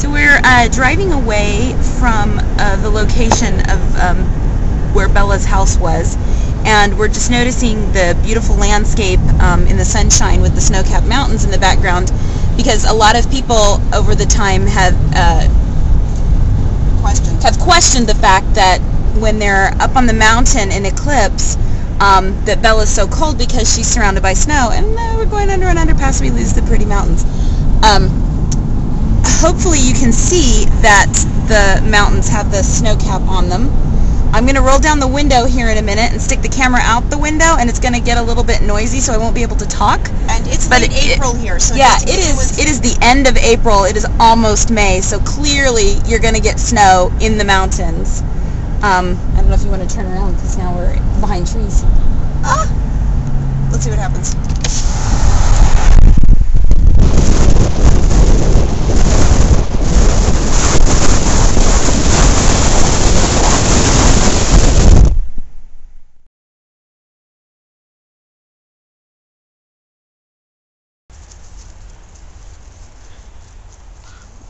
So we're driving away from the location of where Bella's house was, and we're just noticing the beautiful landscape in the sunshine with the snow-capped mountains in the background, because a lot of people over the time have questioned the fact that when they're up on the mountain in eclipse, that Bella's so cold because she's surrounded by snow, and we're going under an underpass, we lose the pretty mountains. Hopefully you can see that the mountains have the snow cap on them. I'm going to roll down the window here in a minute and stick the camera out the window, and it's going to get a little bit noisy, so I won't be able to talk. And it's late April here, so yeah, it is the end of April. It is almost May, so clearly you're going to get snow in the mountains. I don't know if you want to turn around because now we're behind trees. Let's see what happens.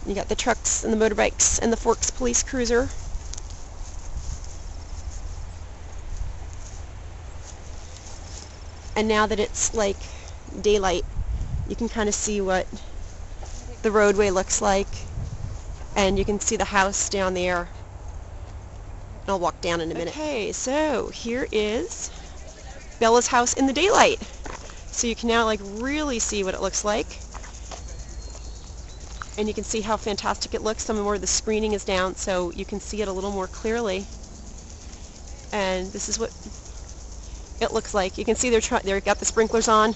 You got the trucks and the motorbikes and the Forks police cruiser. And now that it's like daylight, you can kind of see what the roadway looks like, and you can see the house down there. I'll walk down in a minute. Okay, so here is Bella's house in the daylight. So you can now like really see what it looks like. And you can see how fantastic it looks. Some more of the screening is down, so you can see it a little more clearly. And this is what it looks like. You can see they've got the sprinklers on,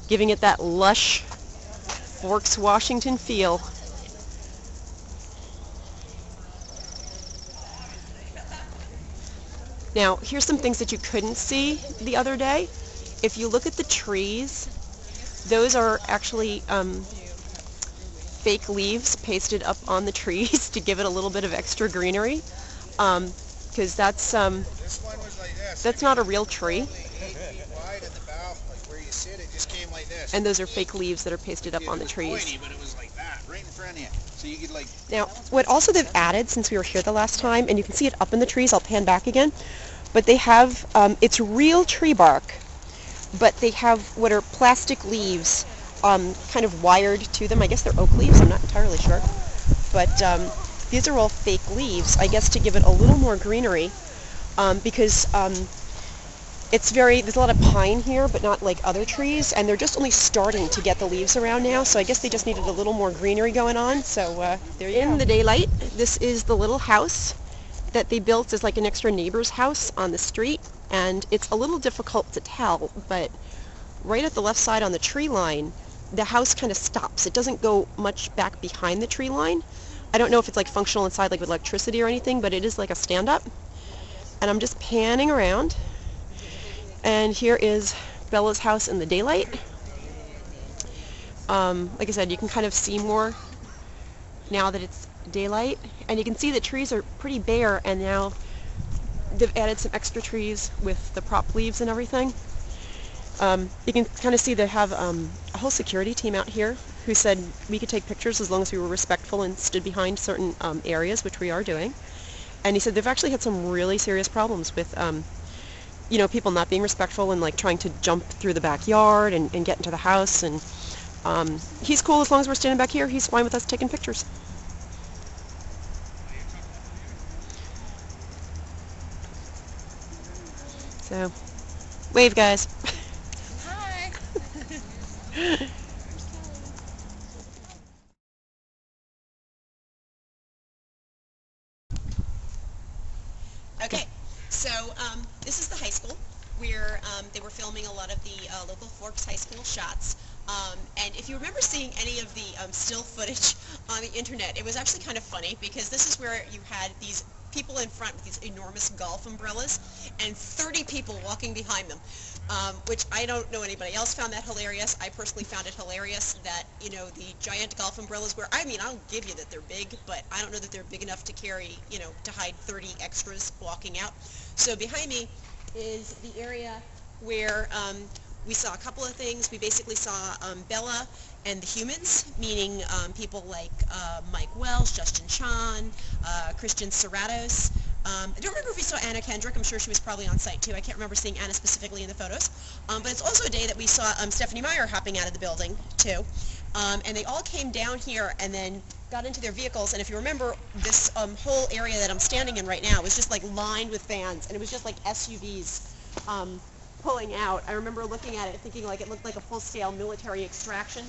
giving it that lush Forks, Washington feel. Now, here's some things that you couldn't see the other day. If you look at the trees, those are actually fake leaves pasted up on the trees to give it a little bit of extra greenery, because that's not a real tree. And those are fake leaves that are pasted up on the trees. Now, what also they've added since we were here the last time, and you can see it up in the trees, I'll pan back again, but they have, it's real tree bark, but they have what are plastic leaves kind of wired to them. I guess they're oak leaves, I'm not entirely sure. But these are all fake leaves, I guess to give it a little more greenery, because there's a lot of pine here, but not like other trees, and they're just only starting to get the leaves around now, so I guess they just needed a little more greenery going on. So there you go. In the daylight, this is the little house that they built as like an extra neighbor's house on the street, and it's a little difficult to tell, but right at the left side on the tree line, the house kind of stops. It doesn't go much back behind the tree line. I don't know if it's like functional inside like with electricity or anything, but it is like a stand-up. And I'm just panning around, and here is Bella's house in the daylight. Like I said, you can kind of see more now that it's daylight, and you can see the trees are pretty bare, and now they've added some extra trees with the prop leaves and everything. You can kind of see they have a whole security team out here who said we could take pictures as long as we were respectful and stood behind certain areas, which we are doing. And he said they've actually had some really serious problems with people not being respectful and like trying to jump through the backyard and get into the house. And he's cool as long as we're standing back here. He's fine with us taking pictures. So, wave, guys. Okay, so this is the high school where they were filming a lot of the local Forks High School shots. And if you remember seeing any of the still footage on the internet, it was actually kind of funny because this is where you had these people in front with these enormous golf umbrellas and 30 people walking behind them, which I don't know anybody else found that hilarious. I personally found it hilarious that, the giant golf umbrellas where, I'll give you that they're big, but I don't know that they're big enough to carry, to hide 30 extras walking out. So behind me is the area where We saw a couple of things. We basically saw Bella and the humans, meaning people like Mike Welsh, Justin Chan, Christian Serratos. I don't remember if we saw Anna Kendrick. I'm sure she was probably on site too. I can't remember seeing Anna specifically in the photos. But it's also a day that we saw Stephanie Meyer hopping out of the building too. And they all came down here and then got into their vehicles. And if you remember, this whole area that I'm standing in right now was just like lined with vans, and it was just like SUVs pulling out. I remember looking at it thinking like it looked like a full-scale military extraction.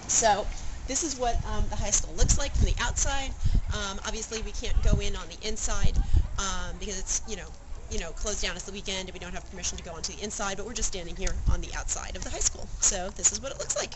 So this is what the high school looks like from the outside. Obviously we can't go in on the inside because it's, you know, closed down. It's the weekend and we don't have permission to go onto the inside, but we're just standing here on the outside of the high school. So this is what it looks like.